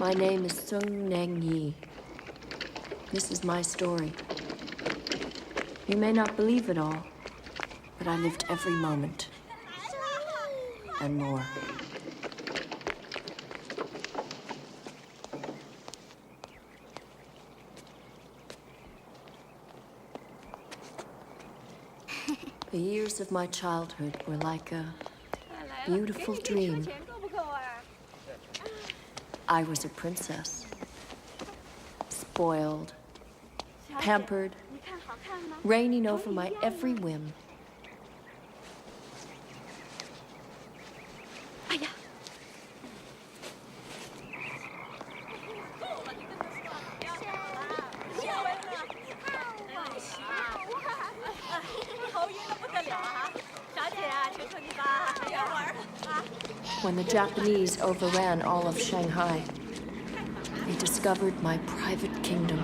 My name is Sung Neng Yi. This is my story. You may not believe it all, but I lived every moment and more. The years of my childhood were like a beautiful dream. I was a princess, spoiled, pampered, reigning over my every whim. When the Japanese overran all of Shanghai, they discovered my private kingdom.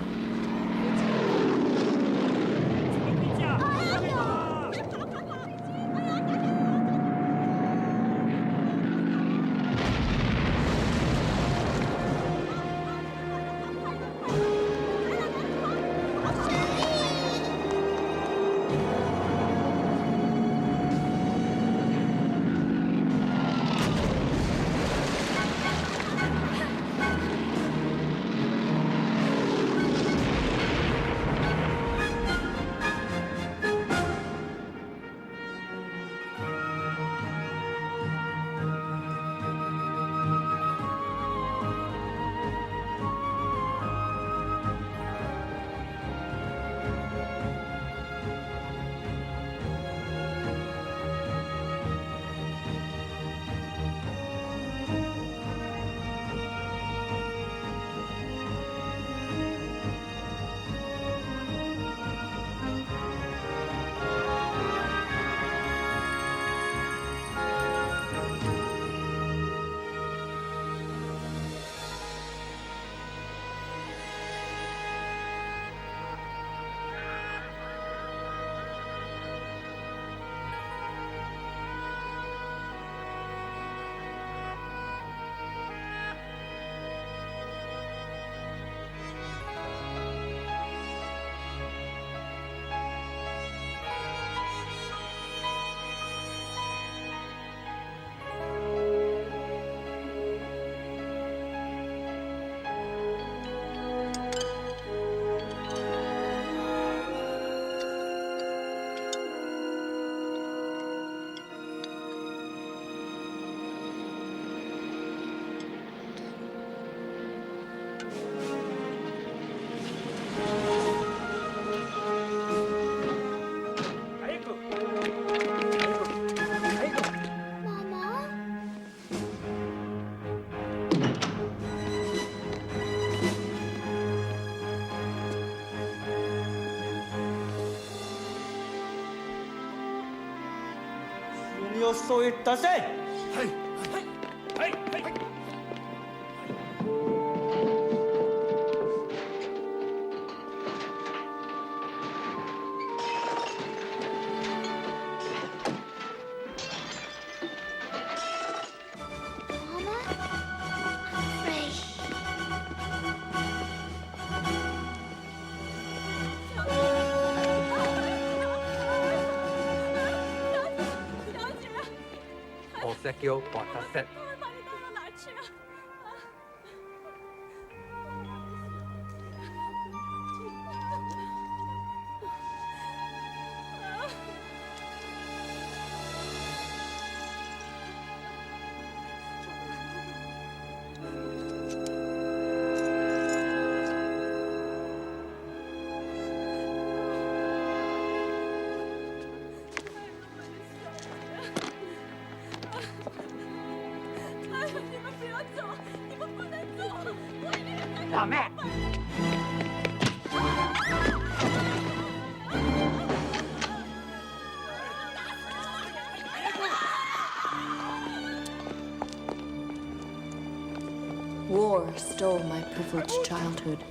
War stole my privileged childhood.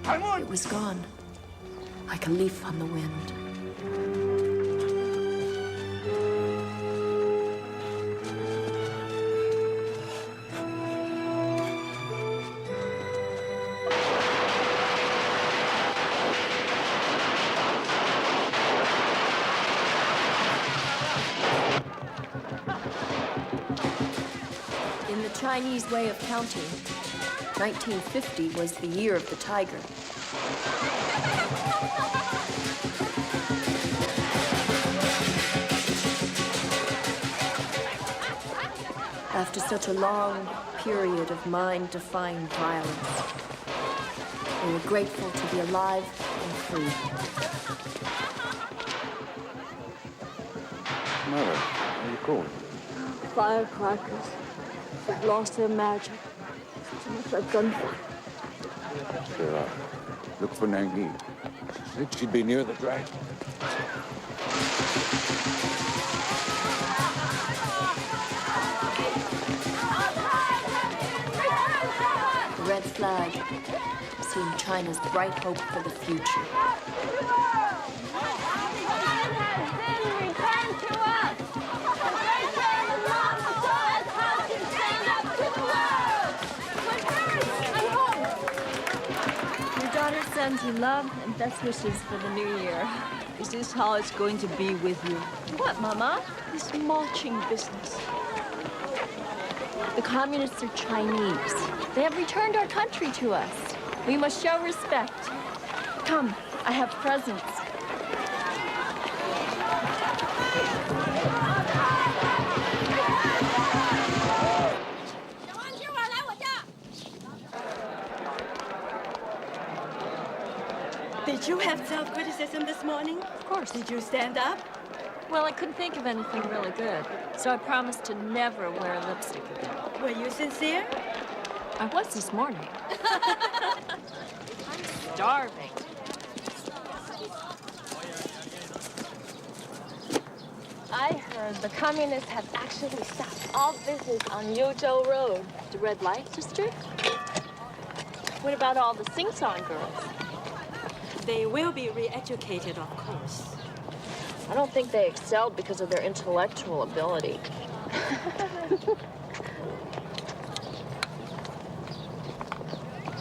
It was gone, like a leaf on the wind. Chinese way of counting, 1950 was the year of the tiger. After such a long period of mind-defying violence, we were grateful to be alive and free. Mother, what are you called? Firecrackers. They've lost their magic. Too much like gunfire. Cheer up. Look for Nangi. I think she'd be near the dragon. The red flag seemed China's bright hope for the future. Sends you love and best wishes for the new year. Is this how it's going to be with you? What, Mama? This marching business. The communists are Chinese. They have returned our country to us. We must show respect. Come, I have presents. Did you have self-criticism this morning? Of course. Did you stand up? Well, I couldn't think of anything really good, so I promised to never wear lipstick again. Were you sincere? I was this morning. I'm starving. I heard the communists have actually stopped all business on Yuzhou Road. The red light district? What about all the sing-song girls? They will be re-educated, of course. I don't think they excelled because of their intellectual ability.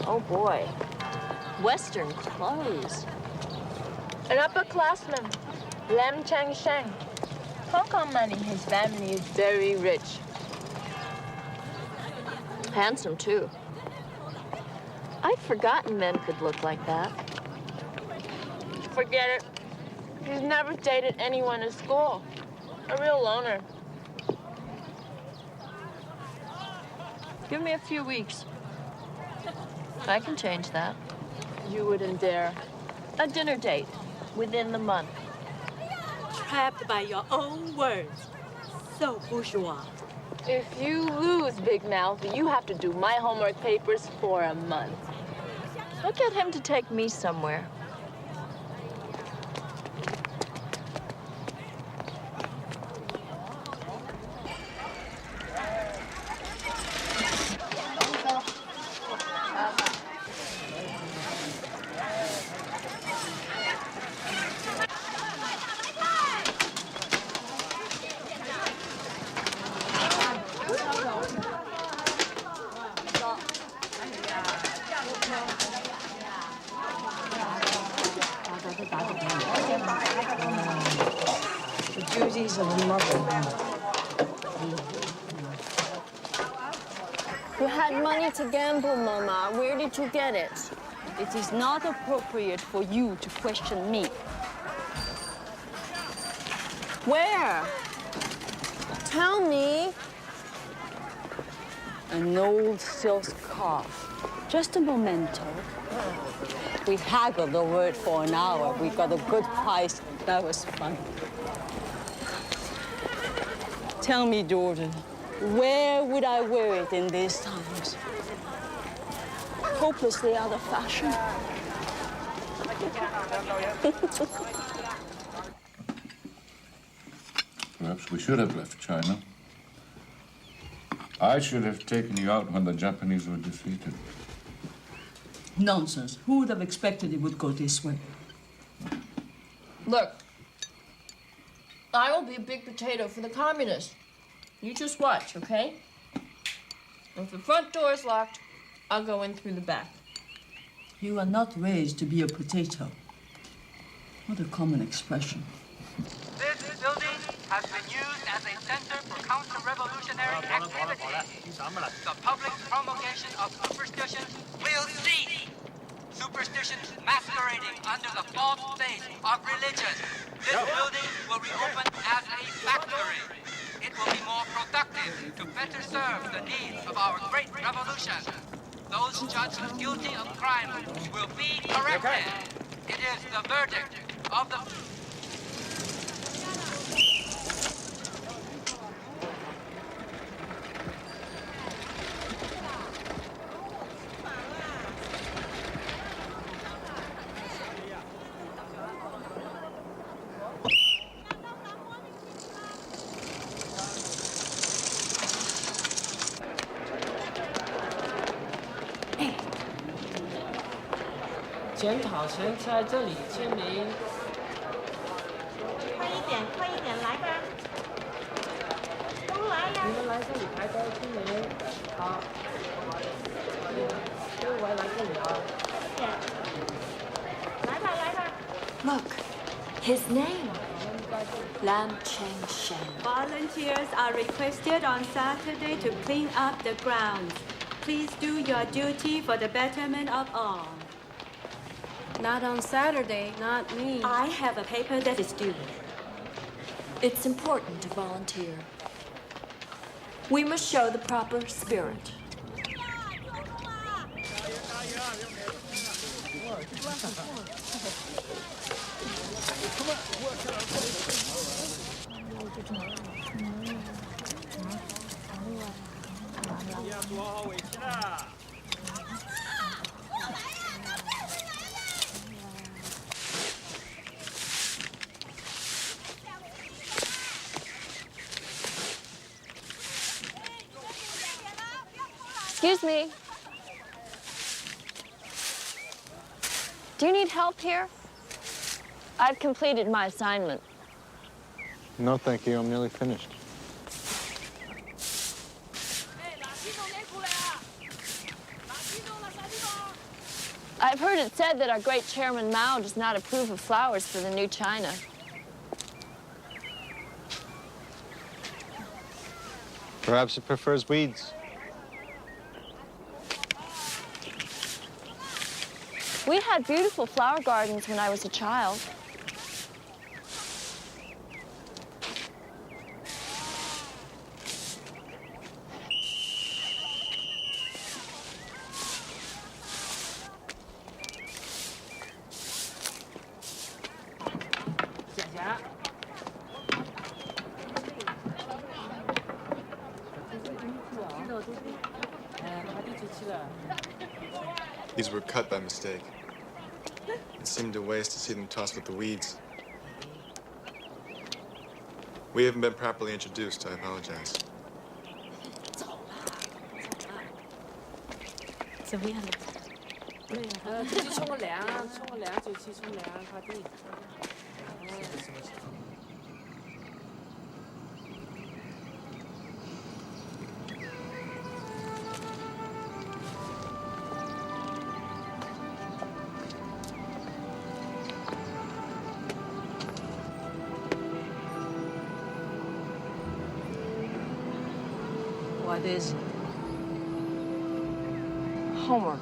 Oh boy, Western clothes. An upperclassman, Lam Changsheng. Hong Kong money, his family is very rich. Handsome, too. I'd forgotten men could look like that. Forget it. He's never dated anyone at school. A real loner. Give me a few weeks. I can change that. You wouldn't dare. A dinner date within the month. Trapped by your own words. So bourgeois. If you lose, Big Mouth, you have to do my homework papers for a month. I'll get him to take me somewhere. The duties of a mother. You had money to gamble, Mama. Where did you get it? It is not appropriate for you to question me. Where? Tell me. An old silk scarf. Just a memento. We haggled over it for an hour. We got a good price. That was fun. Tell me, daughter, where would I wear it in these times? Hopelessly out of fashion. Perhaps we should have left China. I should have taken you out when the Japanese were defeated. Nonsense. Who would have expected it would go this way? Look, I will be a big potato for the communists. You just watch, okay? If the front door is locked, I'll go in through the back. You are not raised to be a potato. What a common expression. This building has been used as a center for counter-revolutionary revolutionary activity. The public promulgation of superstitions will cease. Superstitions masquerading under the false face of religion. This building will reopen as a factory. It will be more productive to better serve the needs of our great revolution. Those judged guilty of crime will be corrected. It is the verdict of the...检讨前在这里签名。快一点，快一点，来吧，都来呀！你们来这里排队签名。好。各位来这里啊。来吧，来吧。Look, his name. Lam Shen. Volunteers are requested on Saturday to clean up the grounds. Please do your duty for the betterment of all. Not on Saturday, not me. I have a paper that is due. It's important to volunteer. We must show the proper spirit. Excuse me. Do you need help here? I've completed my assignment. No, thank you. I'm nearly finished. I've heard it said that our great Chairman Mao does not approve of flowers for the new China. Perhaps he prefers weeds. We had beautiful flower gardens when I was a child. These were cut by mistake. It seemed a waste to see them tossed with the weeds. We haven't been properly introduced. I apologize. 怎么样？就去冲个凉就去冲凉，快递。What is it? Homework.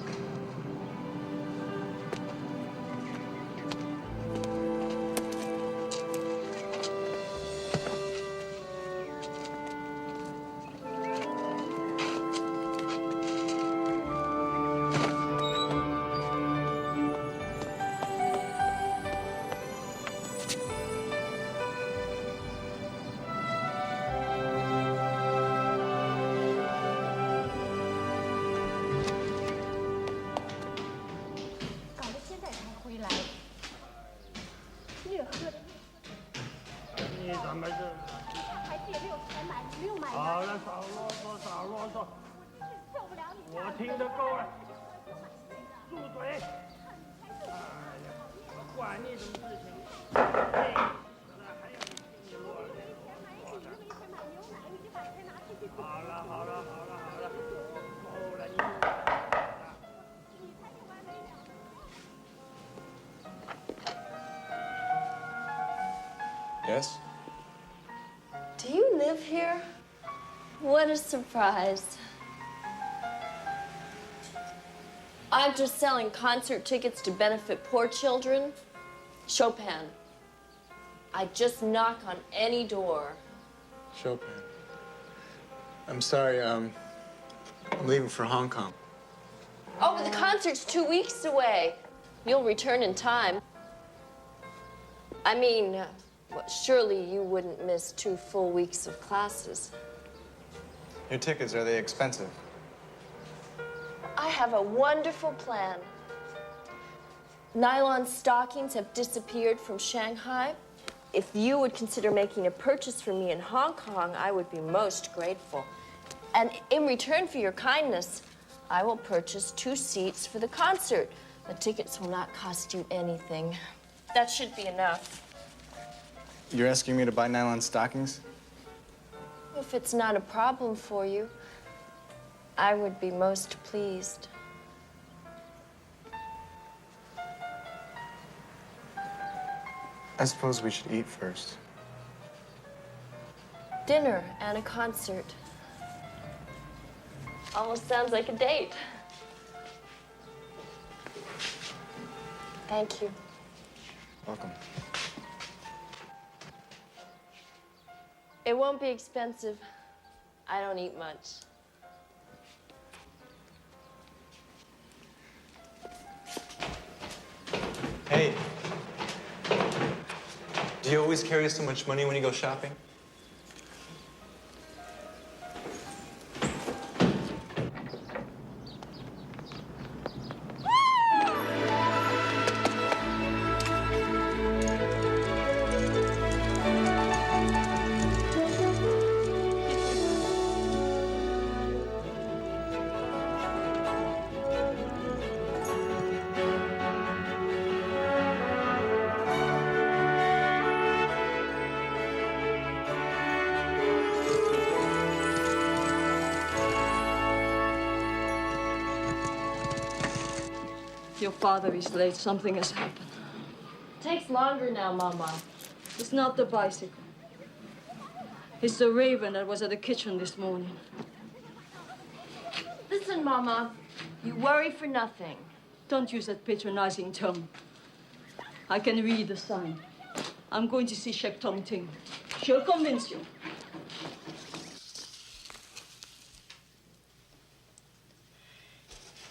Yes? Do you live here? What a surprise. I'm just selling concert tickets to benefit poor children. Chopin. I just knock on any door. Chopin. I'm sorry, I'm leaving for Hong Kong. Oh, but the concert's 2 weeks away. You'll return in time. I mean, well, surely you wouldn't miss 2 full weeks of classes. Your tickets, are they expensive? I have a wonderful plan. Nylon stockings have disappeared from Shanghai. If you would consider making a purchase for me in Hong Kong, I would be most grateful. And in return for your kindness, I will purchase 2 seats for the concert. The tickets will not cost you anything. That should be enough. You're asking me to buy nylon stockings? If it's not a problem for you, I would be most pleased. I suppose we should eat first. Dinner and a concert. Almost sounds like a date. Thank you. Welcome. It won't be expensive. I don't eat much. Hey. Do you always carry so much money when you go shopping? Your father is late. Something has happened. Takes longer now, Mama. It's not the bicycle. It's the raven that was at the kitchen this morning. Listen, Mama. You worry for nothing. Don't use that patronizing tone. I can read the sign. I'm going to see Shek Tong Ting. She'll convince you.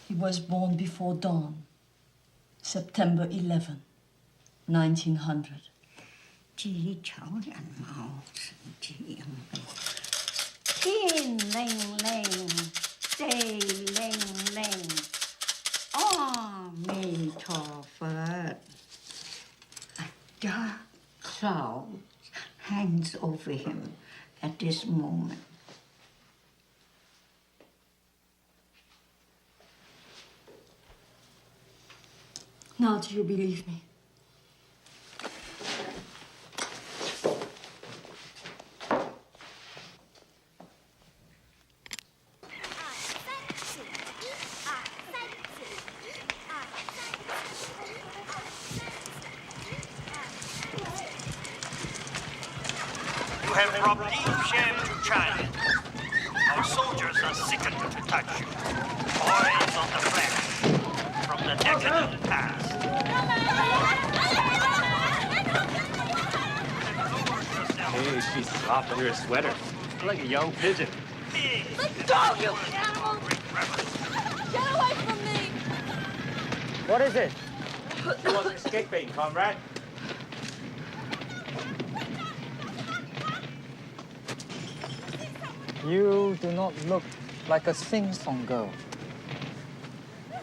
He was born before dawn, September 11, 1900. 鸡朝染毛成精，天灵灵，地灵灵，阿弥陀佛。A dark cloud hangs over him at this moment. Now do you believe me? You have brought deep shame to China. Our soldiers are sickened to touch you. Boys on the flesh from the decadent past. Hey, she's soft under her sweater. Like a young pigeon. Let go, you animal! Get away from me! What is it? You wasn't escaping, comrade. You do not look like a sing-song girl. My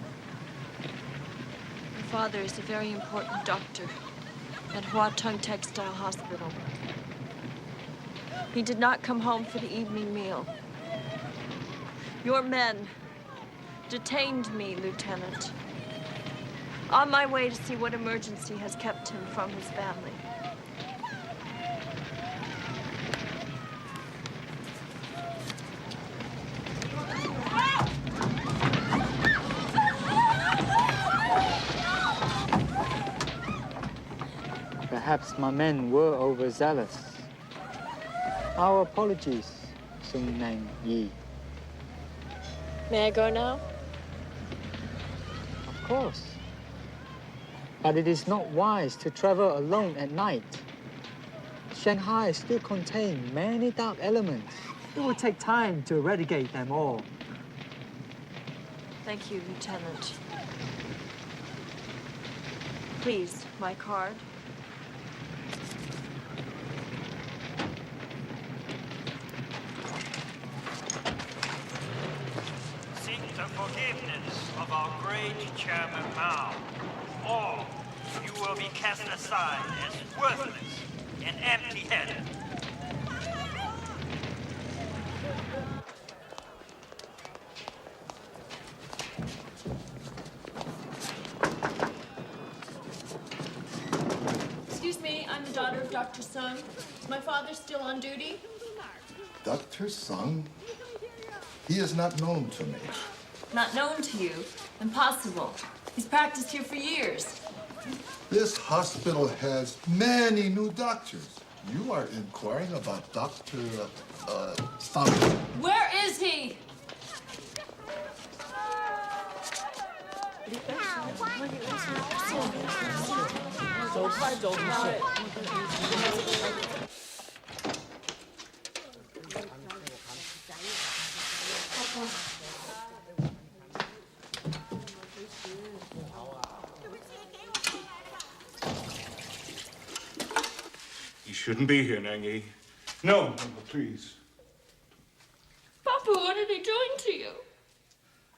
father is a very important doctor at Hua Tung Textile Hospital. He did not come home for the evening meal. Your men detained me, Lieutenant, on my way to see what emergency has kept him from his family. Perhaps my men were overzealous. Our apologies, Sung Nang Yi. May I go now? Of course. But it is not wise to travel alone at night. Shanghai still contains many dark elements. It will take time to eradicate them all. Thank you, Lieutenant. Please, my card. Seek the forgiveness of our great Chairman Mao, or you will be cast aside as worthless and empty-headed. Excuse me, I'm the daughter of Dr. Sung. Is my father still on duty? Dr. Sung? He is not known to me. Not known to you? Impossible. He's practiced here for years. This hospital has many new doctors. You are inquiring about Dr. Sung. Where is he? You shouldn't be here, Nang Yi. No, please. Papa, what are they doing to you?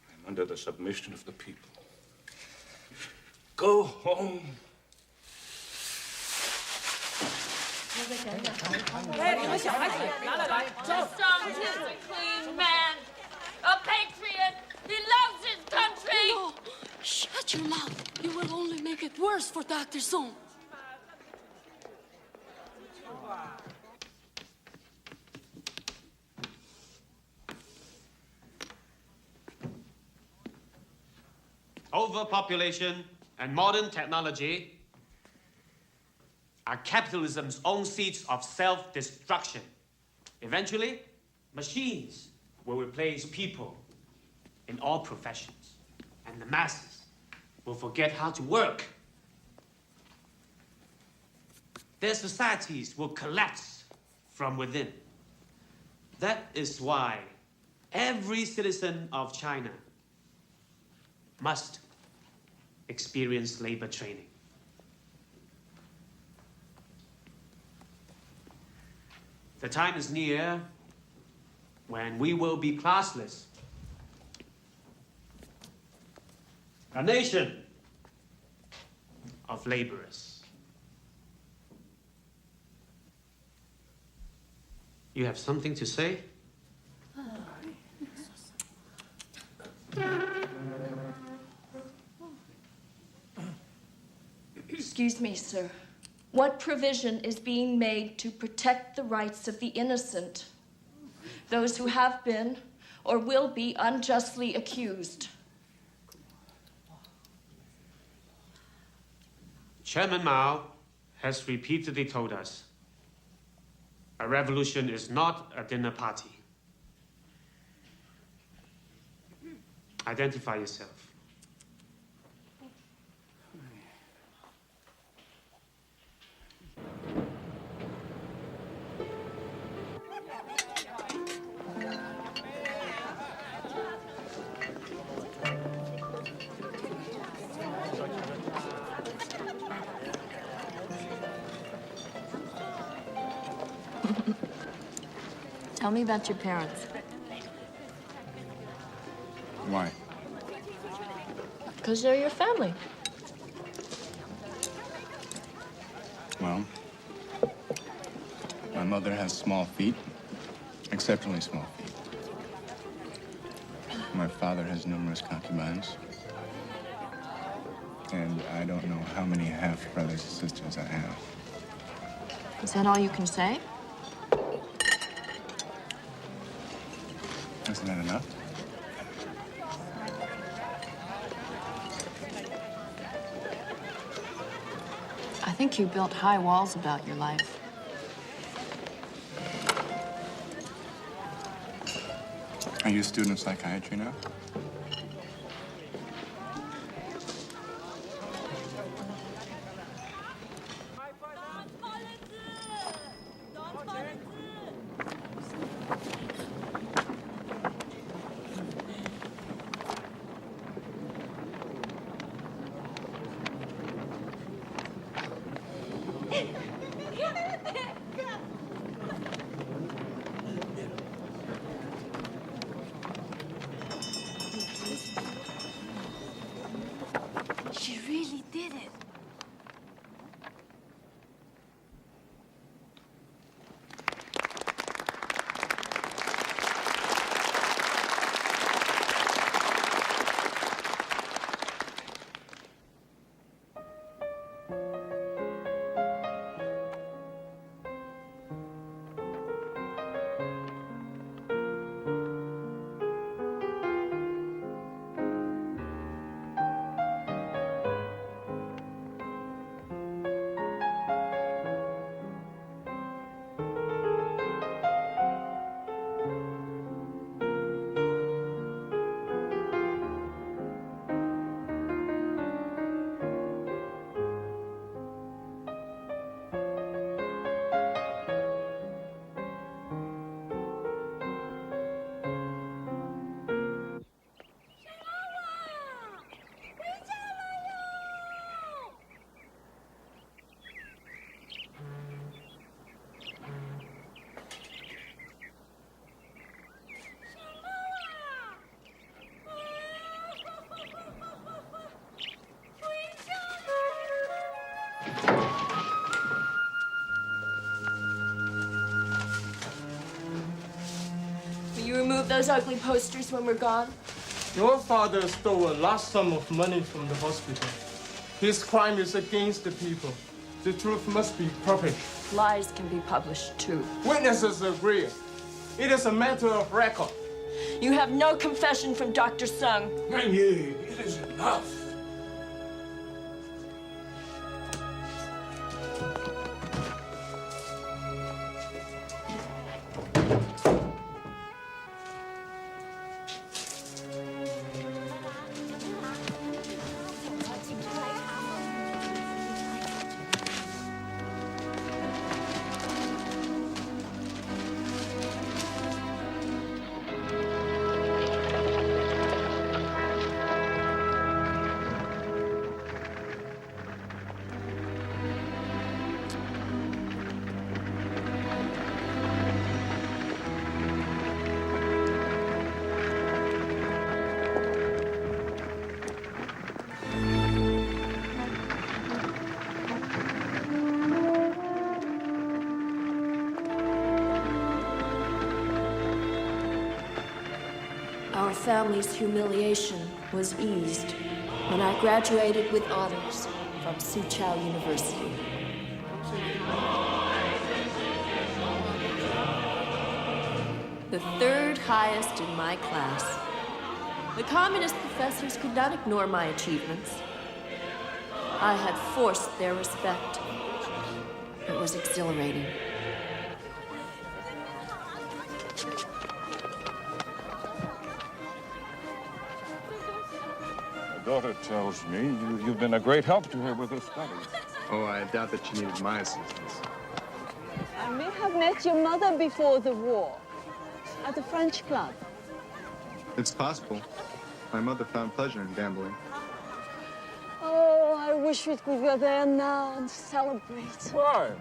I'm under the submission of the people. Go home. Sung is a clean man, a patriot. He loves his country. No, shut your mouth. You will only make it worse for Dr. Sung. Overpopulation and modern technology are capitalism's own seeds of self-destruction. Eventually, machines will replace people in all professions, and the masses will forget how to work. Their societies will collapse from within. That is why every citizen of China must experience labor training. The time is near when we will be classless. A nation of laborers. You have something to say? Excuse me, sir. What provision is being made to protect the rights of the innocent? Those who have been or will be unjustly accused. Chairman Mao has repeatedly told us a revolution is not a dinner party. Identify yourself. Tell me about your parents. Why? Because they're your family. Well, my mother has small feet, exceptionally small feet. My father has numerous concubines. And I don't know how many half-brothers and sisters I have. Is that all you can say? Isn't that enough? I think you built high walls about your life. Are you a student of psychiatry now? She really did it. Will you remove those ugly posters when we're gone? Your father stole a large sum of money from the hospital. His crime is against the people. The truth must be published. Lies can be published too. Witnesses agree. It is a matter of record. You have no confession from Dr. Sung. Nang Yi, it is enough. Our family's humiliation was eased when I graduated with honors from Soochow University. The third highest in my class. The communist professors could not ignore my achievements. I had forced their respect. It was exhilarating. Daughter tells me you've been a great help to her with her studies. Oh, I doubt that she needed my assistance. I may have met your mother before the war at the French club. It's possible. My mother found pleasure in gambling. Oh, I wish we could go there now and celebrate. Why?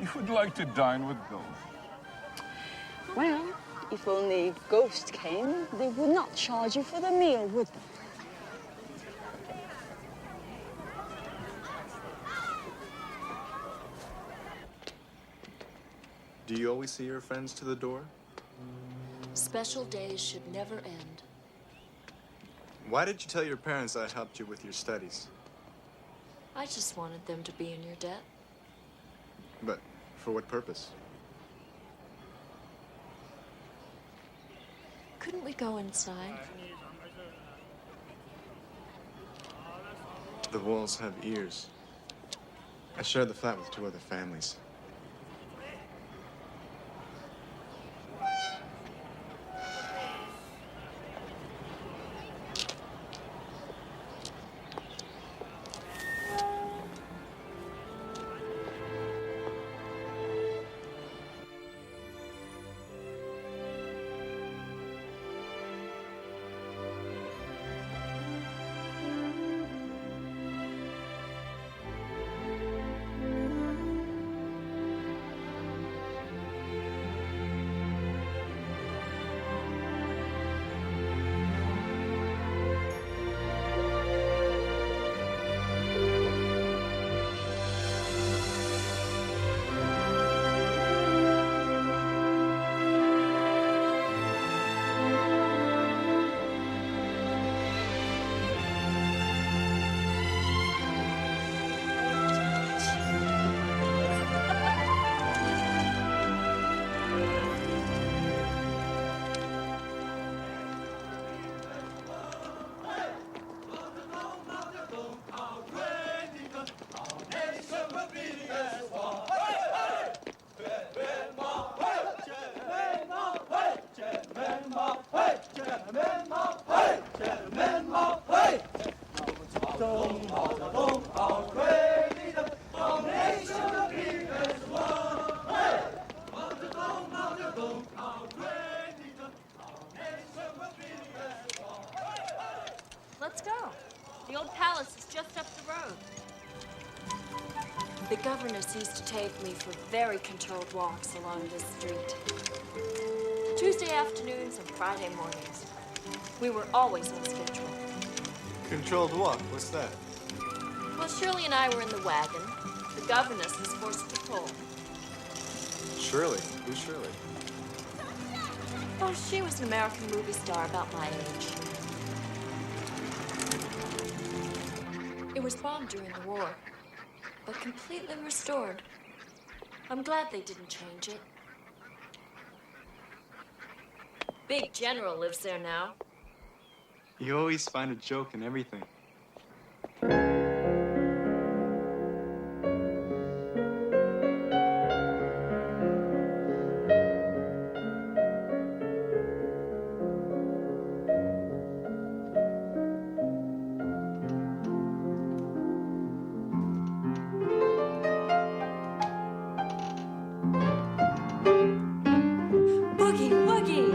You would like to dine with ghosts. Well, if only Ghost came, they would not charge you for the meal, would they? Do you always see your friends to the door? Special days should never end. Why did you tell your parents I helped you with your studies? I just wanted them to be in your debt. But for what purpose? Couldn't we go inside? The walls have ears. I share the flat with 2 other families. The old palace is just up the road. The governess used to take me for very controlled walks along this street. Tuesday afternoons and Friday mornings. We were always on schedule. Controlled walk? What's that? Well, Shirley and I were in the wagon. The governess was forced to pull. Shirley. Who's Shirley? Oh, she was an American movie star about my age. It was bombed during the war, but completely restored. I'm glad they didn't change it. Big General lives there now. You always find a joke in everything. Boogie, woogie!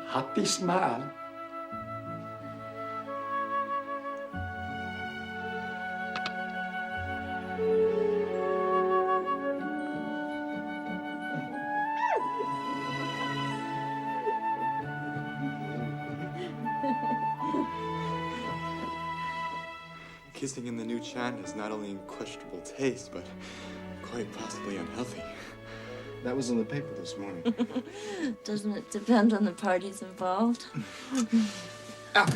Happy smile. Kissing in the new Chan is not only in questionable taste, but quite possibly unhealthy. That was in the paper this morning. Doesn't it depend on the parties involved? Ow.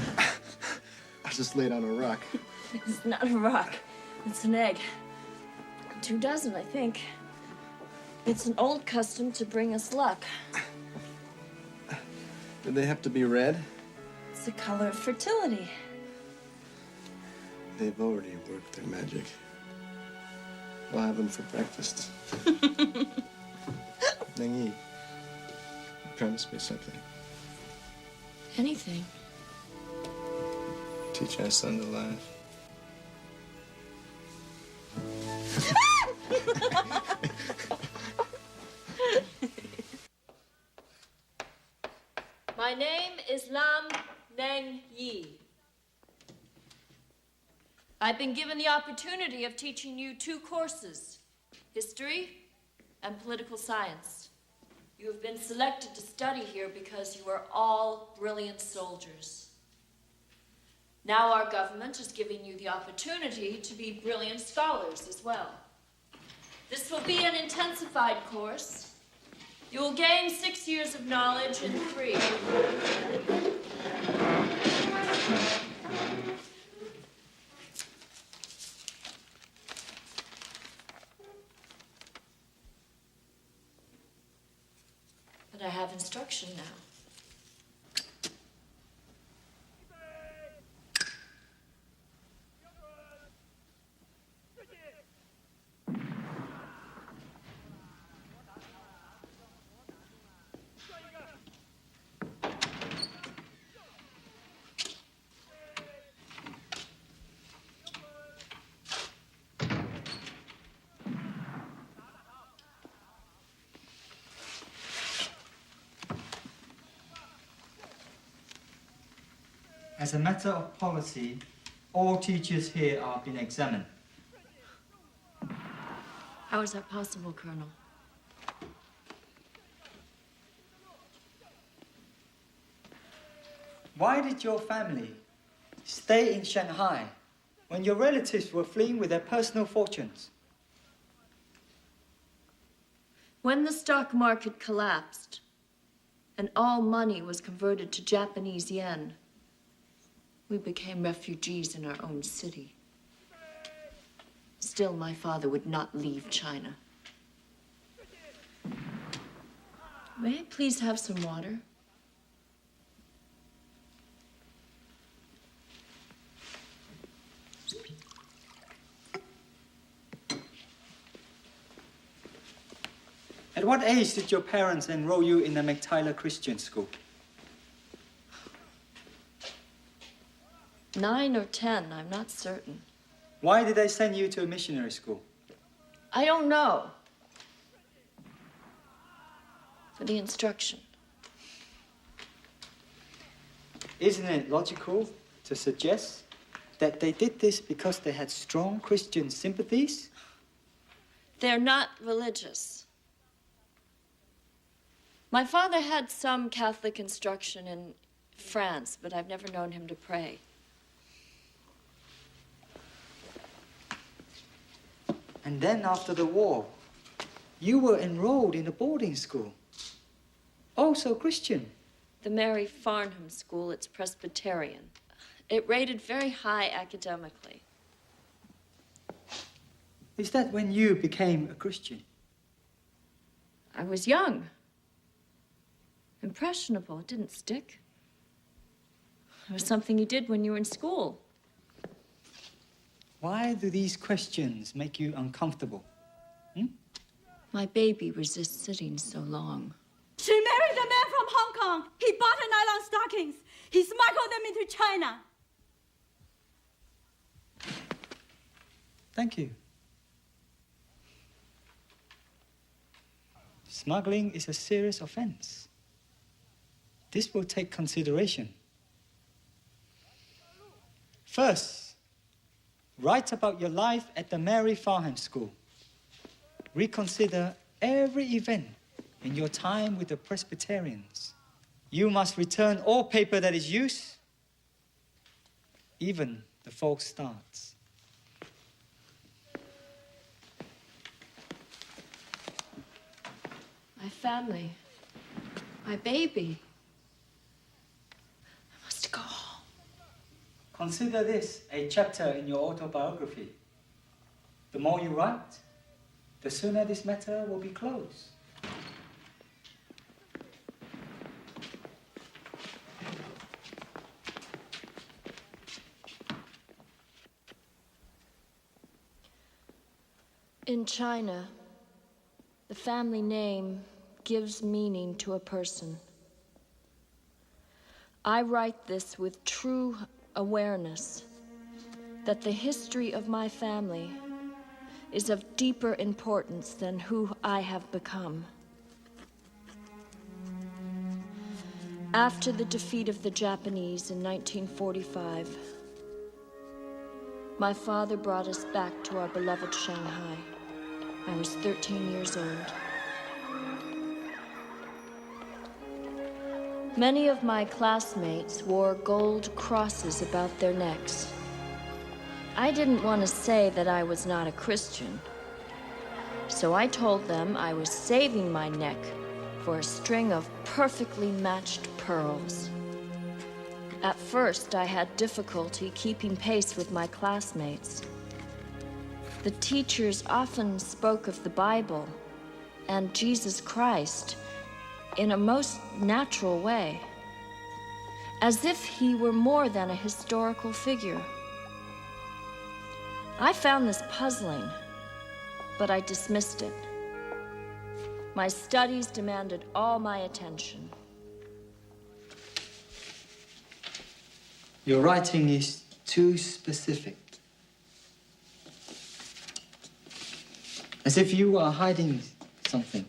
I just laid on a rock. It's not a rock. It's an egg. 24, I think. It's an old custom to bring us luck. Do they have to be red? It's the color of fertility. They've already worked their magic. I'll have them for breakfast. Nangyi, promise me something. Anything. Teach our son to laugh. My name is Lam-whose. I've been given the opportunity of teaching you 2 courses, history and political science. You have been selected to study here because you are all brilliant soldiers. Now our government is giving you the opportunity to be brilliant scholars as well. This will be an intensified course. You will gain 6 years of knowledge in 3. But I have instruction now. As a matter of policy, all teachers here are being examined. How is that possible, Colonel? Why did your family stay in Shanghai when your relatives were fleeing with their personal fortunes? When the stock market collapsed and all money was converted to Japanese yen, we became refugees in our own city. Still, my father would not leave China. May I please have some water? At what age did your parents enroll you in the McTyler Christian school? 9 or 10, I'm not certain. Why did they send you to a missionary school? I don't know. For the instruction. Isn't it logical to suggest that they did this because they had strong Christian sympathies? They're not religious. My father had some Catholic instruction in France, but I've never known him to pray. And then after the war, you were enrolled in a boarding school. Also Christian. The Mary Farnham School, it's Presbyterian. It rated very high academically. Is that when you became a Christian? I was young. Impressionable. It didn't stick. It was something you did when you were in school. Why do these questions make you uncomfortable? My baby resists sitting so long. She married a man from Hong Kong. He bought her nylon stockings. He smuggled them into China. Thank you. Smuggling is a serious offense. This will take consideration. First, write about your life at the Mary Farnham School. Reconsider every event in your time with the Presbyterians. You must return all paper that is used, even the false starts. My family. My baby. I must go home. Consider this a chapter in your autobiography. The more you write, the sooner this matter will be closed. In China, the family name gives meaning to a person. I write this with true awareness that the history of my family is of deeper importance than who I have become. After the defeat of the Japanese in 1945, my father brought us back to our beloved Shanghai. I was 13 years old. Many of my classmates wore gold crosses about their necks. I didn't want to say that I was not a Christian, so I told them I was saving my neck for a string of perfectly matched pearls. At first, I had difficulty keeping pace with my classmates. The teachers often spoke of the Bible and Jesus Christ in a most natural way, as if he were more than a historical figure. I found this puzzling, but I dismissed it. My studies demanded all my attention. Your writing is too specific. As if you are hiding something.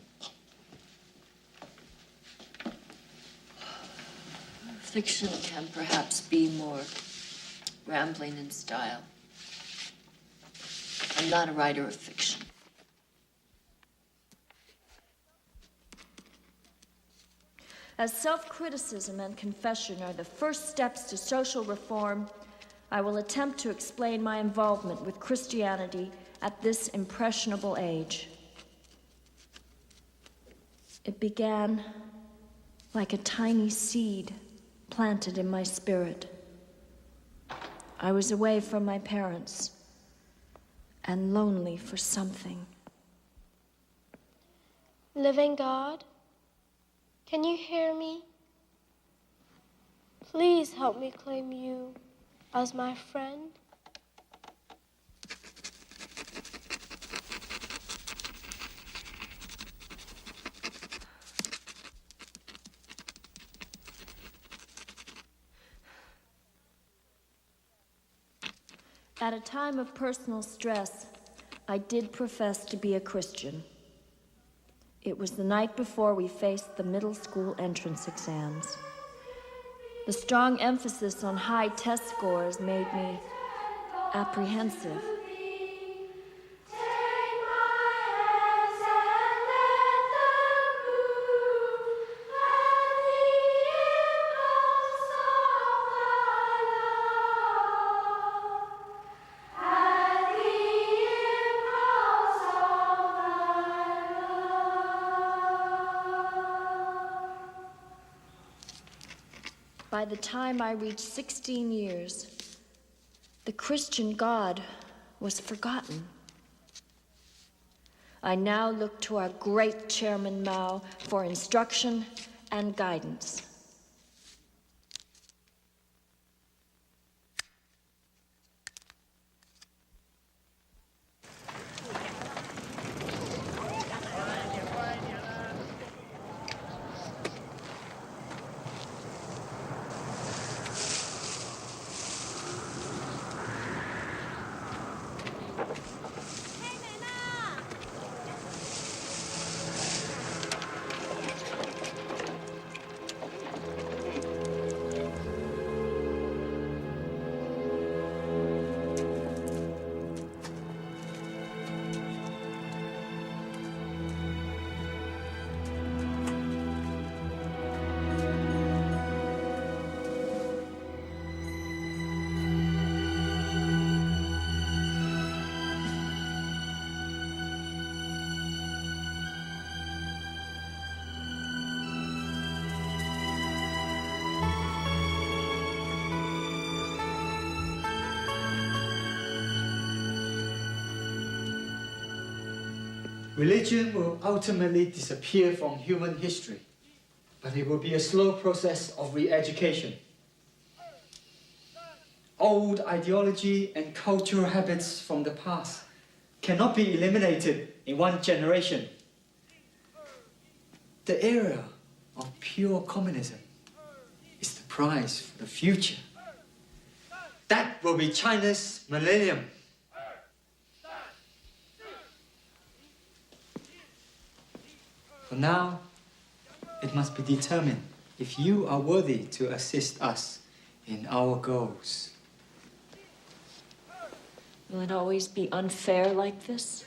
Fiction can perhaps be more rambling in style. I'm not a writer of fiction. As self-criticism and confession are the first steps to social reform, I will attempt to explain my involvement with Christianity at this impressionable age. It began like a tiny seed planted in my spirit. I was away from my parents and lonely for something. Living God, can you hear me? Please help me claim you as my friend. At a time of personal stress, I did profess to be a Christian. It was the night before we faced the middle school entrance exams. The strong emphasis on high test scores made me apprehensive. By the time I reached 16 years, the Christian God was forgotten. I now look to our great Chairman Mao for instruction and guidance. Religion will ultimately disappear from human history, but it will be a slow process of re-education. Old ideology and cultural habits from the past cannot be eliminated in one generation. The era of pure communism is the prize for the future. That will be China's millennium. For now, it must be determined if you are worthy to assist us in our goals. Will it always be unfair like this?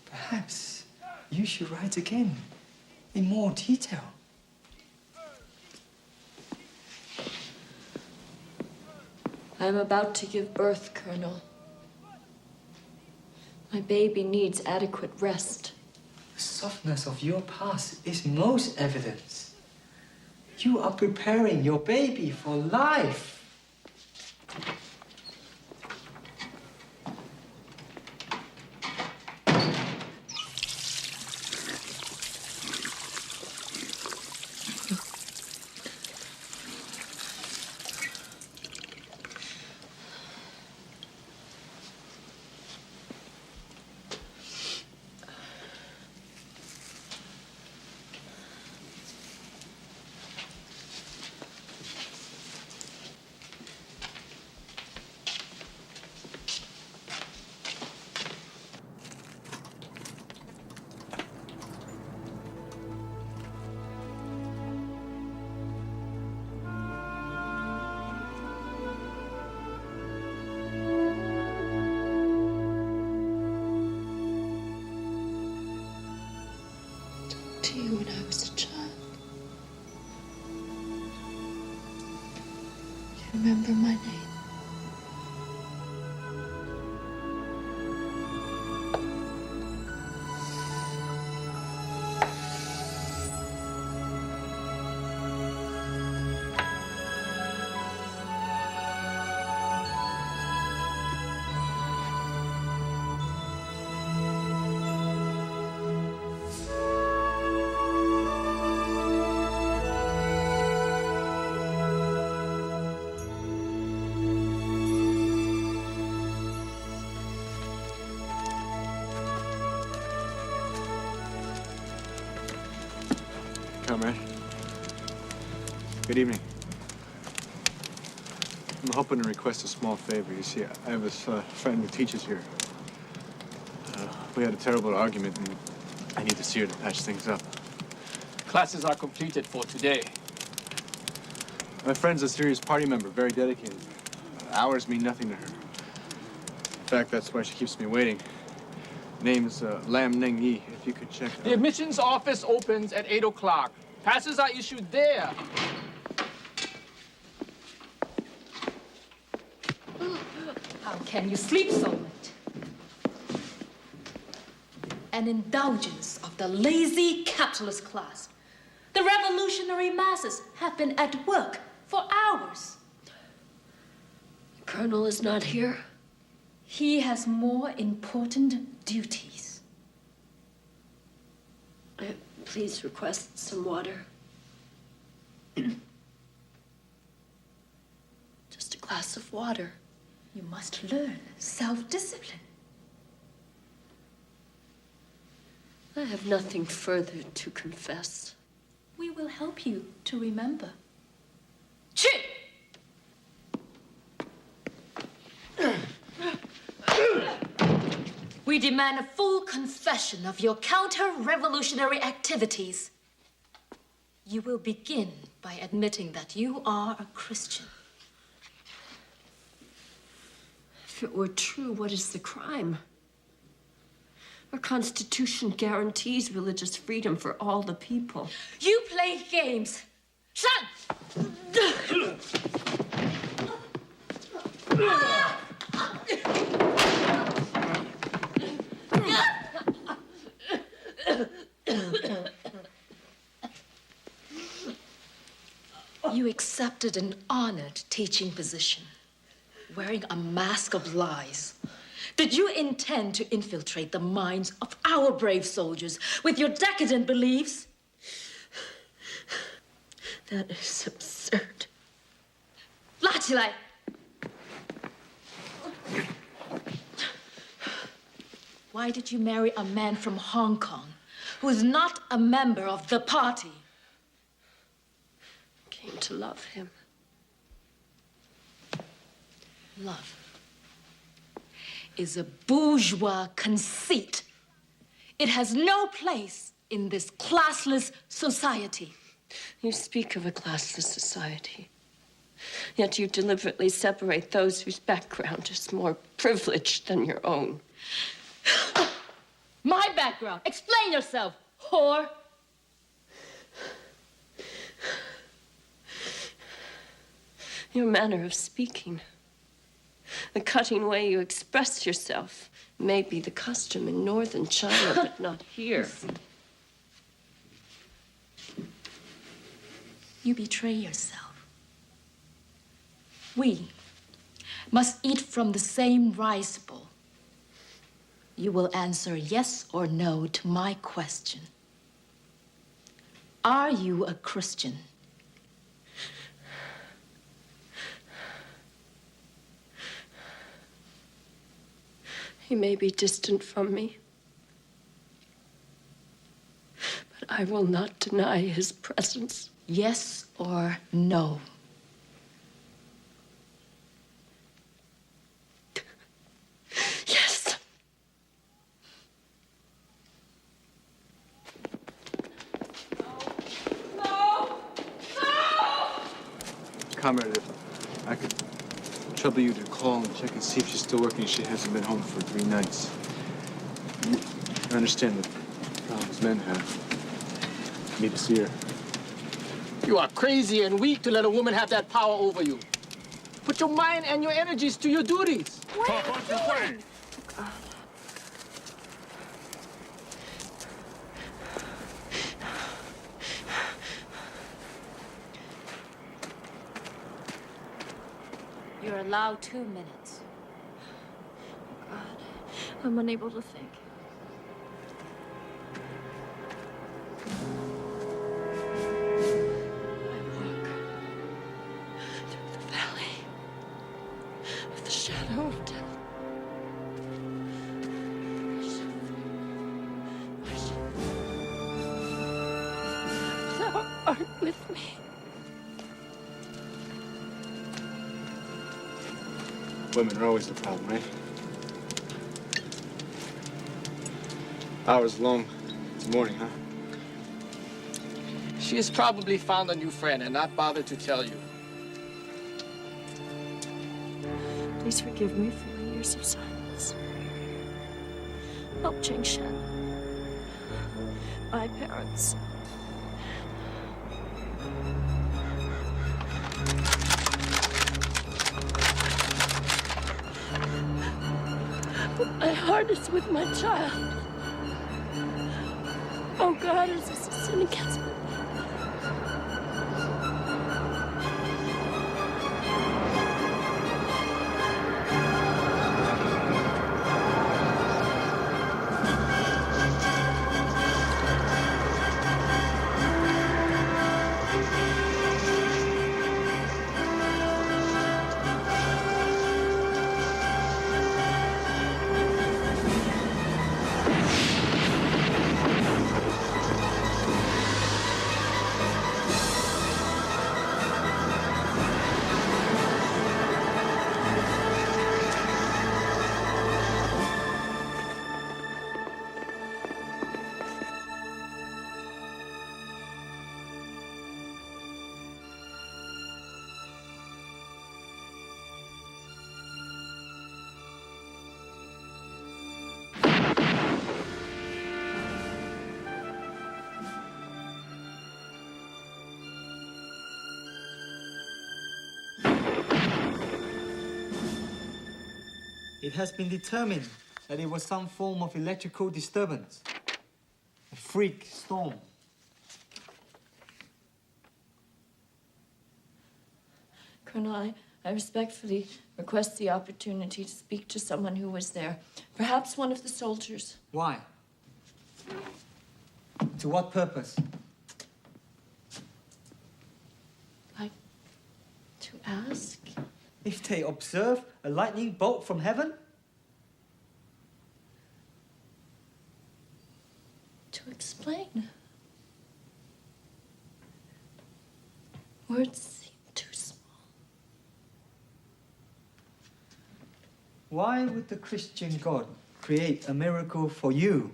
Perhaps you should write again, in more detail. I am about to give birth, Colonel. My baby needs adequate rest. The softness of your past is most evident. You are preparing your baby for life. to you when I was a child. Do you remember my name? Comrade. Good evening. I'm hoping to request a small favor. You see, I have this friend who teaches here. We had a terrible argument, and I need to see her to patch things up. Classes are completed for today. My friend's a serious party member, very dedicated. Hours mean nothing to her. In fact, that's why she keeps me waiting. Name's Lam Yi, if you could check. The admissions office opens at 8 o'clock. Passes are issued there. How can you sleep so late? An indulgence of the lazy capitalist class. The revolutionary masses have been at work for hours. The Colonel is not here. He has more important duties. Please request some water. Just a glass of water. You must learn self-discipline. I have nothing further to confess. We will help you to remember. Chit! We demand a full confession of your counter-revolutionary activities. You will begin by admitting that you are a Christian. If it were true, what is the crime? Our Constitution guarantees religious freedom for all the people. You play games. Shut! You accepted an honored teaching position, wearing a mask of lies. Did you intend to infiltrate the minds of our brave soldiers with your decadent beliefs? That is absurd. 拉起来! Why did you marry a man from Hong Kong who is not a member of the party? Came to love him. Love is a bourgeois conceit. It has no place in this classless society. You speak of a classless society, yet you deliberately separate those whose background is more privileged than your own. My background. Explain yourself, whore. Your manner of speaking, the cutting way you express yourself, may be the custom in northern China, but not here. You betray yourself. We must eat from the same rice bowl. You will answer yes or no to my question. Are you a Christian? He may be distant from me, but I will not deny his presence. Yes or no? Yes. No! Comrade, if I could trouble you to call and check and see if she's still working. She hasn't been home for 3 nights. I understand the problems men have. Me to see her. You are crazy and weak to let a woman have that power over you. Put your mind and your energies to your duties. What are you doing? God. You're allowed 2 minutes. God, I'm unable to think. I walk through the valley of the shadow of death. Thou art with me. Women are always the problem, right? Hours long. It's morning, huh? She has probably found a new friend and not bothered to tell you. Please forgive me for my years of silence. Help Cheng Shen. My parents. My heart is with my child. Oh God, is this a sin against me? It has been determined that it was some form of electrical disturbance. A freak storm. Colonel, I respectfully request the opportunity to speak to someone who was there. Perhaps one of the soldiers. Why? To what purpose? To ask? If they observe a lightning bolt from heaven? To explain. Words seem too small. Why would the Christian God create a miracle for you,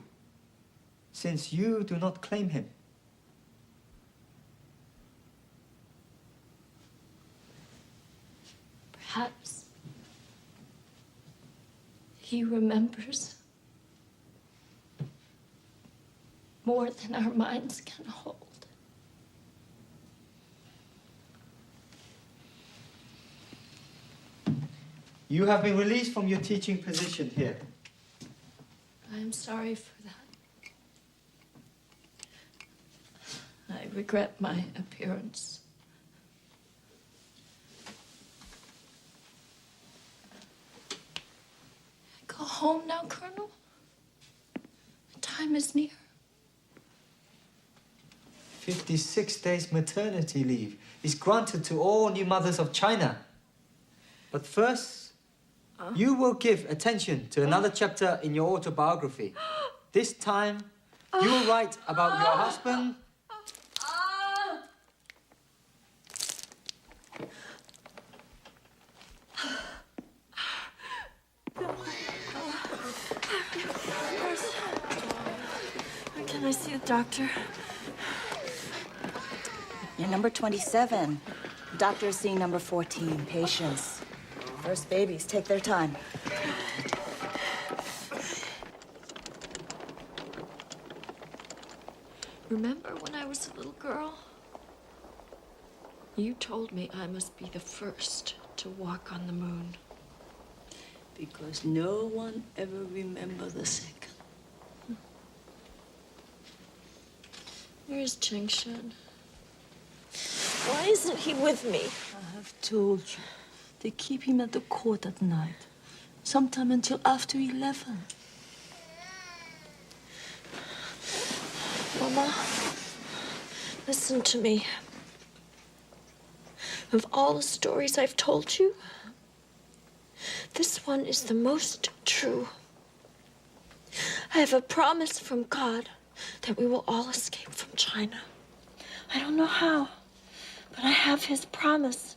since you do not claim him? Perhaps he remembers more than our minds can hold. You have been released from your teaching position here. I am sorry for that. I regret my appearance. Go home now, Colonel. The time is near. 56 days maternity leave is granted to all new mothers of China. But first, you will give attention to another chapter in your autobiography. This time, you will write about your husband. Can I see the doctor? You're number 27. Doctor is seeing number 14. Patience. First babies take their time. Remember when I was a little girl? You told me I must be the first to walk on the moon. Because no one ever remembers the second. Where's Chengshan? Why isn't he with me? I have told you. They keep him at the court at night. Sometime until after 11. Mama, listen to me. Of all the stories I've told you, this one is the most true. I have a promise from God that we will all escape from China. I don't know how, but I have his promise.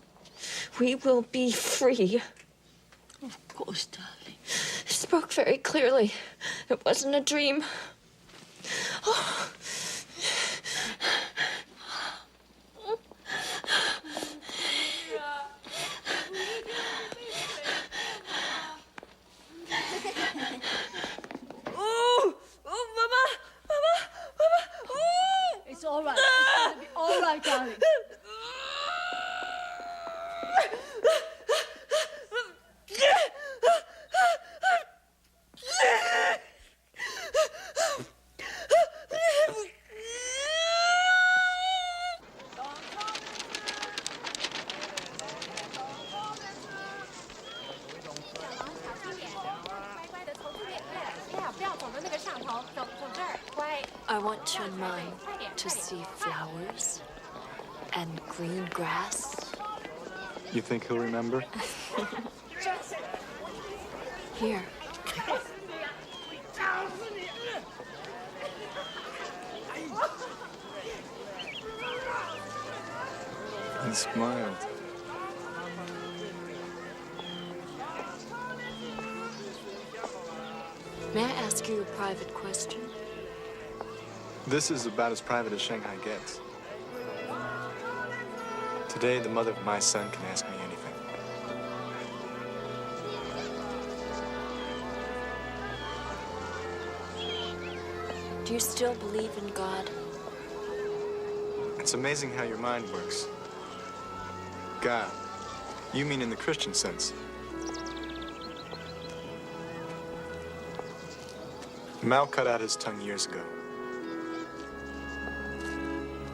We will be free. Of course, darling. He spoke very clearly. It wasn't a dream. Oh. It's all right. It's gonna be all right, darling. I want Tiananmen to see flowers and green grass. You think he'll remember? Here. He smiled. May I ask you a private question? This is about as private as Shanghai gets. Today, the mother of my son can ask me anything. Do you still believe in God? It's amazing how your mind works. God. You mean in the Christian sense. Mao cut out his tongue years ago.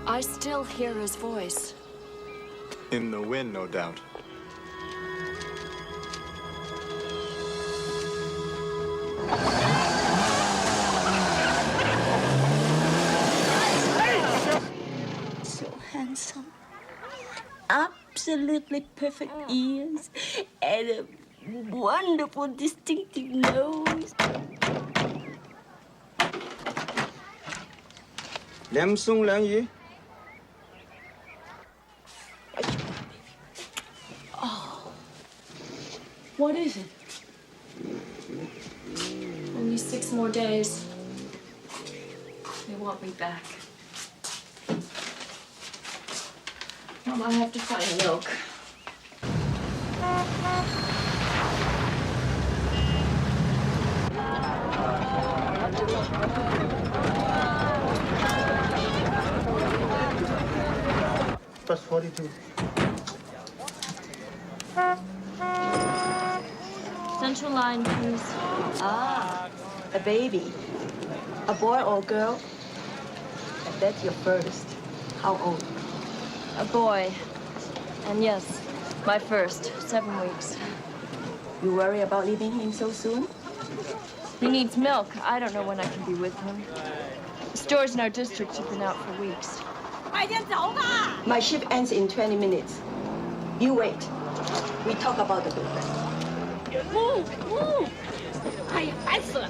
I still hear his voice. In the wind, no doubt. So handsome. Absolutely perfect ears. And a wonderful, distinctive nose. Lam-whose Oh. What is it? Only 6 more days. They want me back. Mom, I have to find milk. Plus 42. Central line, please. Ah, a baby. A boy or girl? And that's your first. How old? A boy. And yes, my first. 7 weeks. You worry about leaving him so soon? He needs milk. I don't know when I can be with him. The stores in our district have been out for weeks. My shift ends in 20 minutes. You wait. We talk about the baby. 哎呀，烦死了！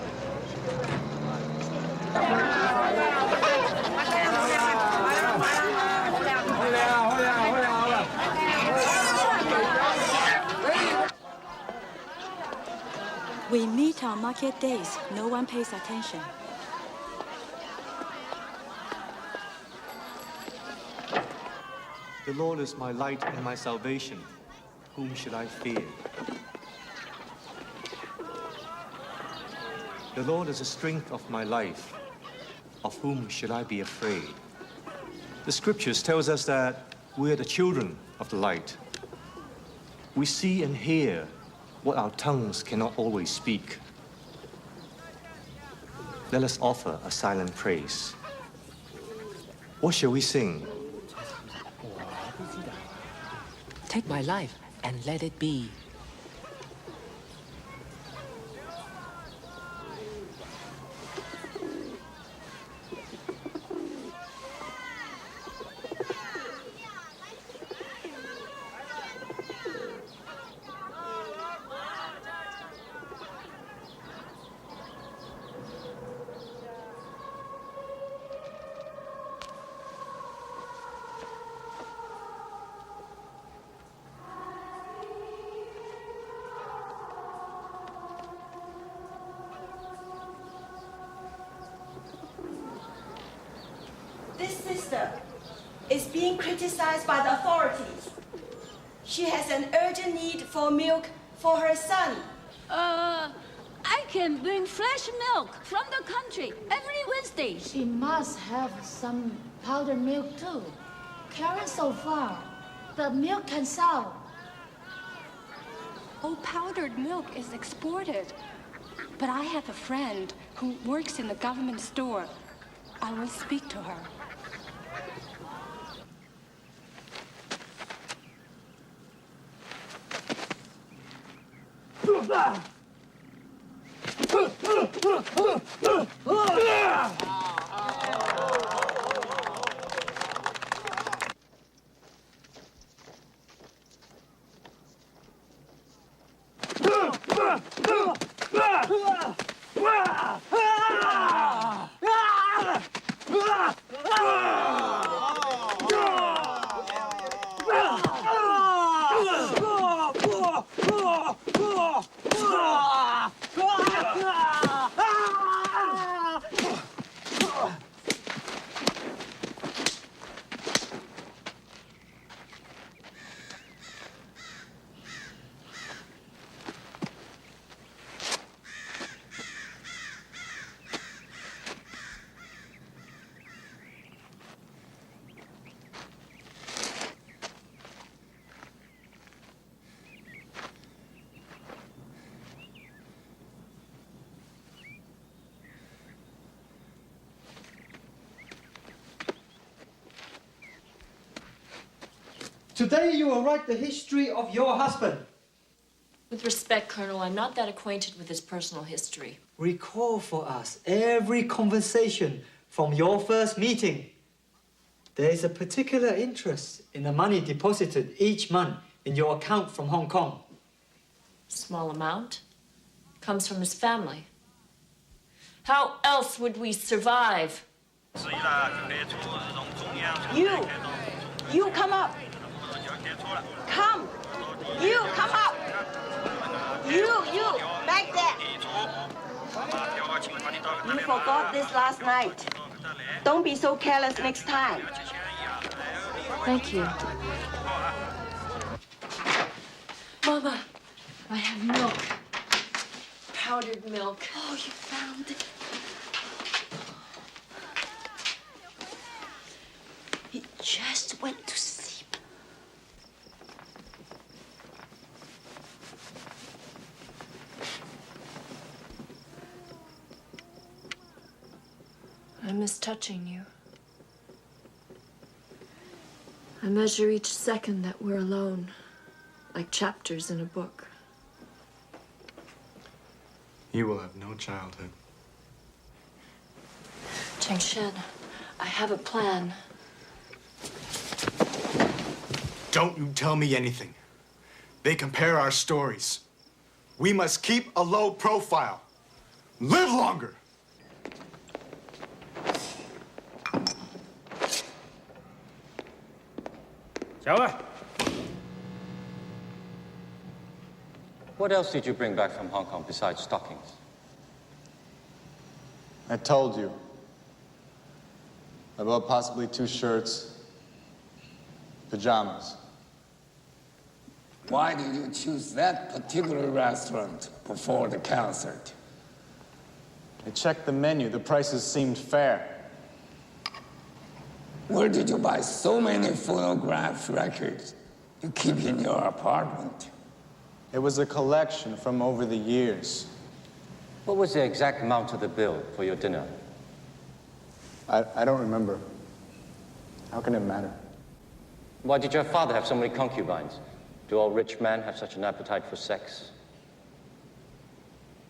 We meet on market days. No one pays attention. The Lord is my light and my salvation. Whom should I fear? The Lord is the strength of my life. of whom should I be afraid? The scriptures tells us that we are the children of the light. We see and hear what our tongues cannot always speak. Let us offer a silent praise. What shall we sing? Take my life and let it be. This sister is being criticized by the authorities. She has an urgent need for milk for her son. I can bring fresh milk from the country every Wednesday. She must have some powdered milk too. Carrying so far, the milk can sell. All powdered milk is exported. But I have a friend who works in the government store. I will speak to her. Today you will write the history of your husband. With respect, Colonel, I'm not that acquainted with his personal history. Recall for us every conversation from your first meeting. There is a particular interest in the money deposited each month in your account from Hong Kong. Small amount. Comes from his family. How else would we survive? You come up. Come. You come up. You, back there. You forgot this last night. Don't be so careless next time. Thank you. Mama, I have milk. Powdered milk. Oh, you found it. He just went to sleep. I miss touching you. I measure each second that we're alone, like chapters in a book. You will have no childhood. Changshen, I have a plan. Don't you tell me anything. They compare our stories. We must keep a low profile. Live longer. What else did you bring back from Hong Kong besides stockings? I told you about possibly 2 shirts, pajamas. Why did you choose that particular restaurant before the concert? I checked the menu. The prices seemed fair. Where did you buy so many phonograph records you keep in your apartment? It was a collection from over the years. What was the exact amount of the bill for your dinner? I don't remember. How can it matter? Why did your father have so many concubines? Do all rich men have such an appetite for sex?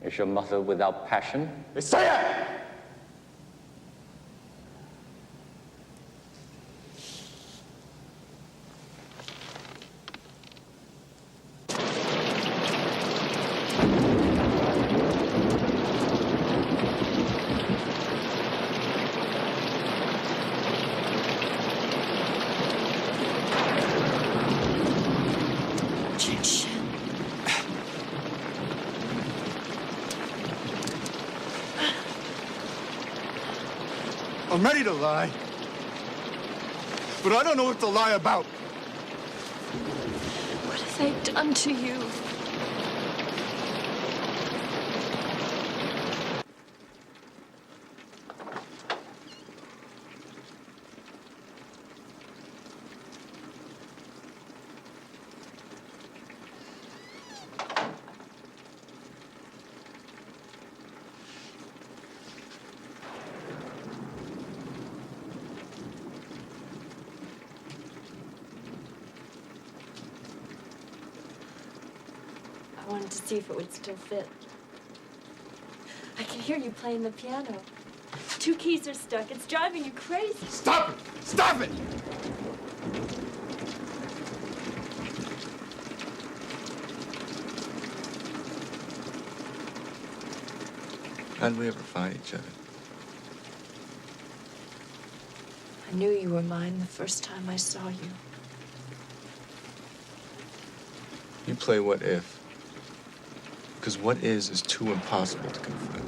Is your mother without passion? Messiah! I'm ready to lie, but I don't know what to lie about. What have they done to you? I wanted to see if it would still fit. I can hear you playing the piano. 2 keys are stuck. It's driving you crazy. Stop it! Stop it! How did we ever find each other? I knew you were mine the first time I saw you. You play what if. Because what is too impossible to confront.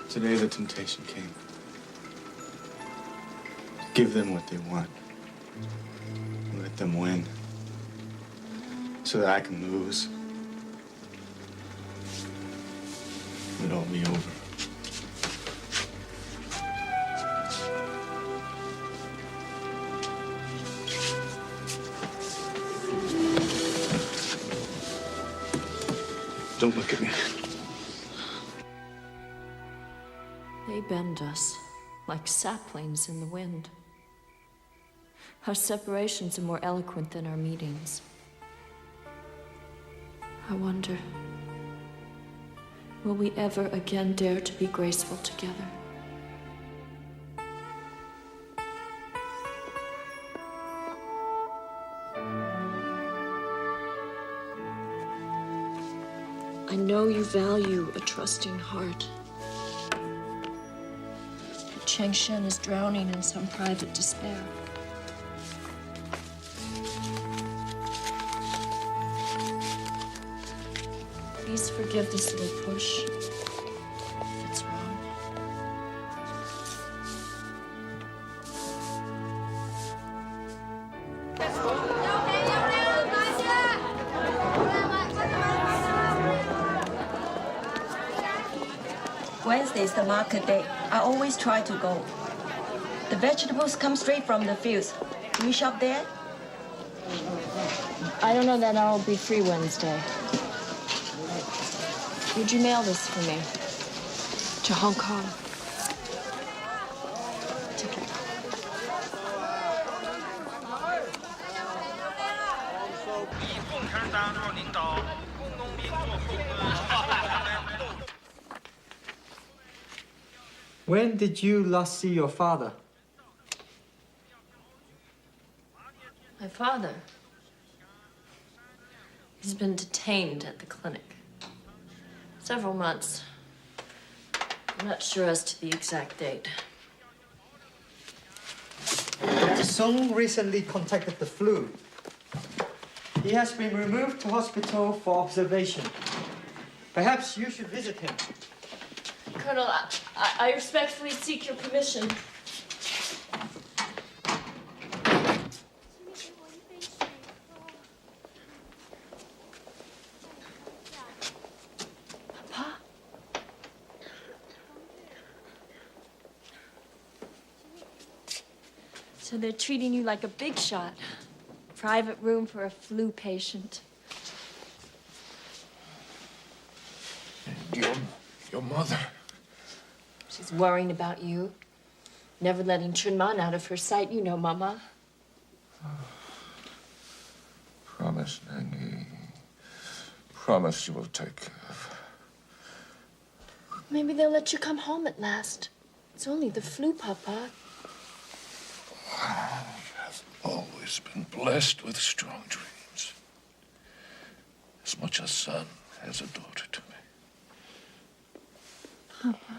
Today the temptation came. Give them what they want. Let them win. So that I can lose. It'll all be over. Don't look at me. They bend us like saplings in the wind. Our separations are more eloquent than our meetings. I wonder, will we ever again dare to be graceful together? I know you value a trusting heart. Cheng Shen is drowning in some private despair. Please forgive this little push. If it's wrong. Wednesday is the market day. I always try to go. The vegetables come straight from the fields. Do you shop there? I don't know that I'll be free Wednesday. Would you mail this for me? To Hong Kong. Ticket. When did you last see your father? My father. He's been detained at the clinic. Several months. I'm not sure as to the exact date. Dr. Sung recently contracted the flu. He has been removed to hospital for observation. Perhaps you should visit him. Colonel, I respectfully seek your permission. So they're treating you like a big shot. Private room for a flu patient. And your mother. She's worrying about you. Never letting Chunman out of her sight, you know, Mama. Promise, Nangi. Promise you will take care of her. Maybe they'll let you come home at last. It's only the flu, Papa. I have always been blessed with strong dreams. As much a son as a daughter to me. Papa.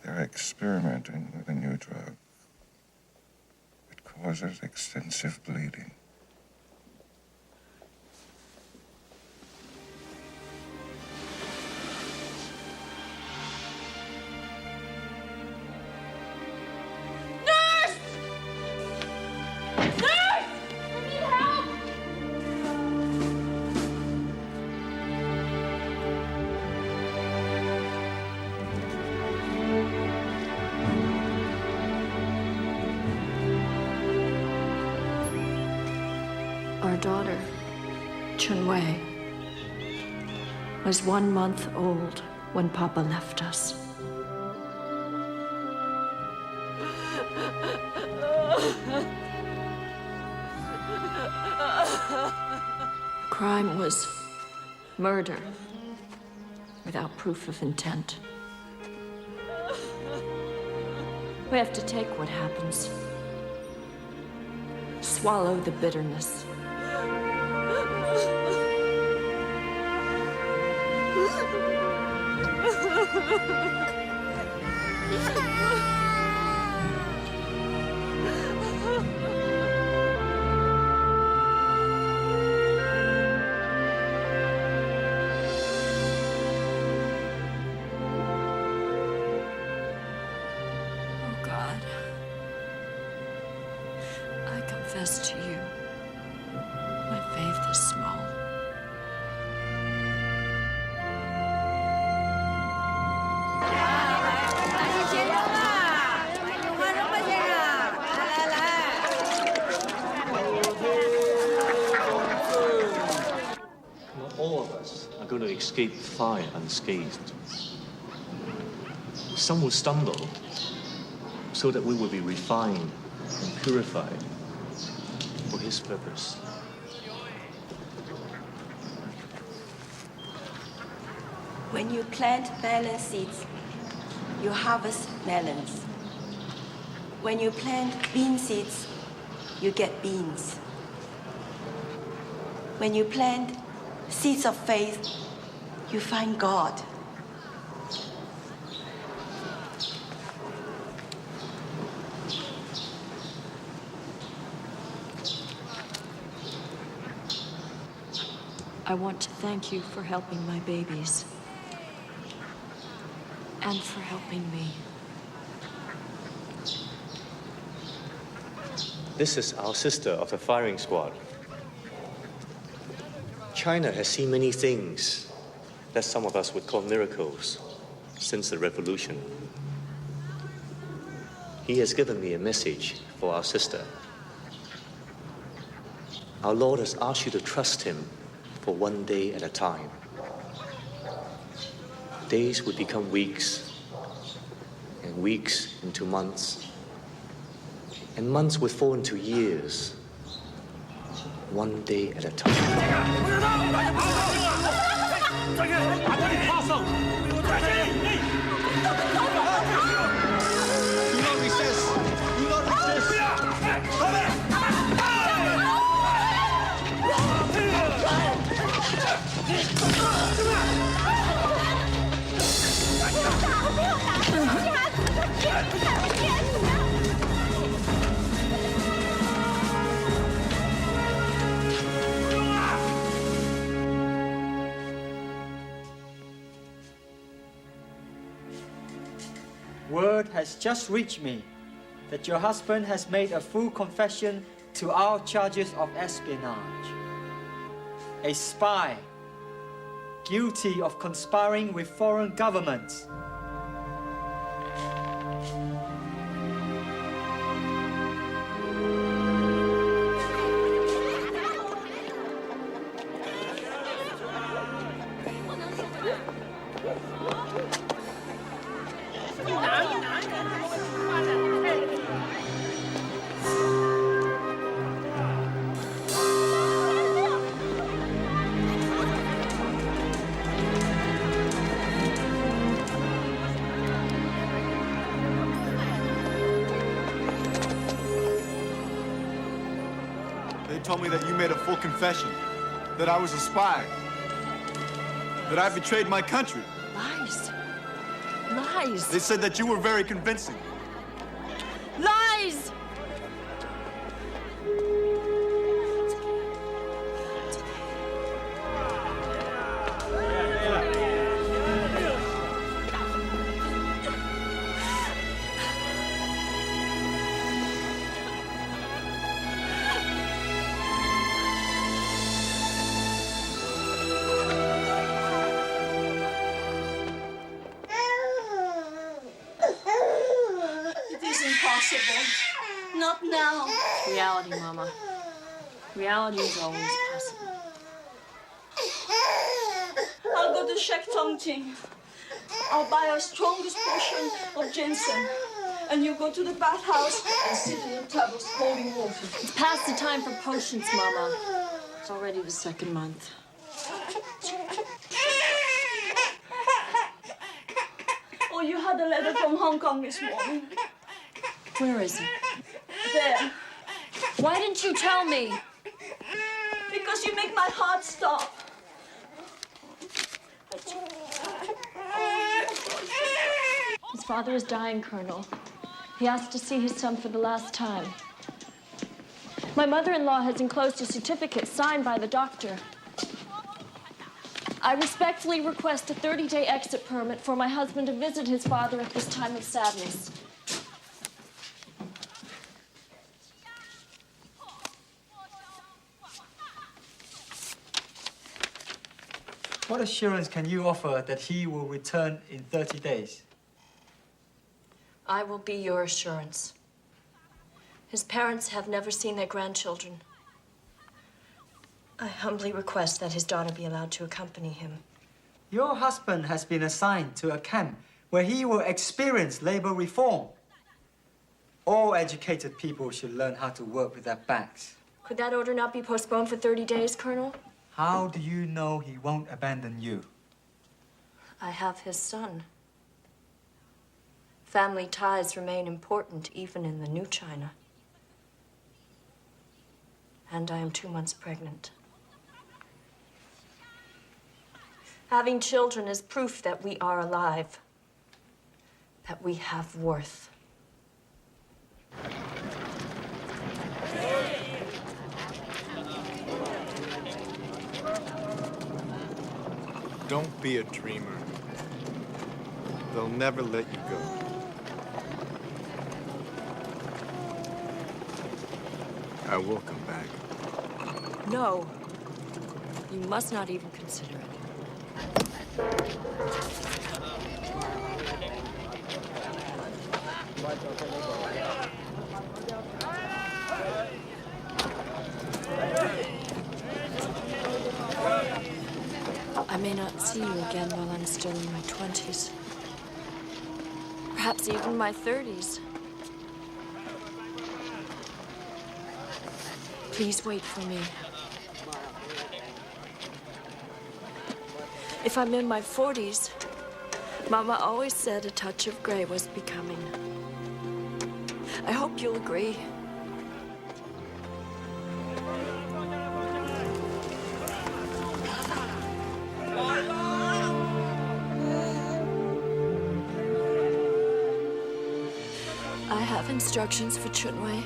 They're experimenting with a new drug. It causes extensive bleeding. Our daughter, Chunwei, was 1 month old when Papa left us. Crime was murder without proof of intent. We have to take what happens. Swallow the bitterness. Oh God, I confess to you, my faith is small. Not all of us are going to escape fire unscathed. Some will stumble so that we will be refined and purified for His purpose. When you plant melon seeds, you harvest melons. When you plant bean seeds, you get beans. When you plant seeds of faith, you find God. I want to thank you for helping my babies. And for helping me. This is our sister of the firing squad. China has seen many things that some of us would call miracles since the revolution. He has given me a message for our sister. Our Lord has asked you to trust Him for 1 day at a time. Days would become weeks, and weeks into months, and months would fall into years, 1 day at a time. Word has just reached me that your husband has made a full confession to our charges of espionage. A spy, guilty of conspiring with foreign governments. They told me that you made a full confession, that I was a spy, that I betrayed my country. Lies. Lies. They said that you were very convincing. Lies! It is impossible. Not now. It's reality, Mama. Reality is always possible. I'll go to Shek Tongting. I'll buy our strongest portion of ginseng. And you go to the bathhouse and sit in the tub of holding water. It's past the time for potions, Mama. It's already the 2nd month. Oh, you had a letter from Hong Kong this morning. Where is it? There. Why didn't you tell me? Because you make my heart stop. His father is dying, Colonel. He asked to see his son for the last time. My mother-in-law has enclosed a certificate signed by the doctor. I respectfully request a 30-day exit permit for my husband to visit his father at this time of sadness. What assurance can you offer that he will return in 30 days? I will be your assurance. His parents have never seen their grandchildren. I humbly request that his daughter be allowed to accompany him. Your husband has been assigned to a camp where he will experience labor reform. All educated people should learn how to work with their backs. Could that order not be postponed for 30 days, Colonel? How do you know he won't abandon you? I have his son. Family ties remain important even in the new China. And I am 2 months pregnant. Having children is proof that we are alive, that we have worth. Don't be a dreamer. They'll never let you go. I will come back. No. You must not even consider it. I may not see you again while I'm still in my 20s. Perhaps even my 30s. Please wait for me. If I'm in my 40s, Mama always said a touch of gray was becoming. I hope you'll agree. I have instructions for Chunwei.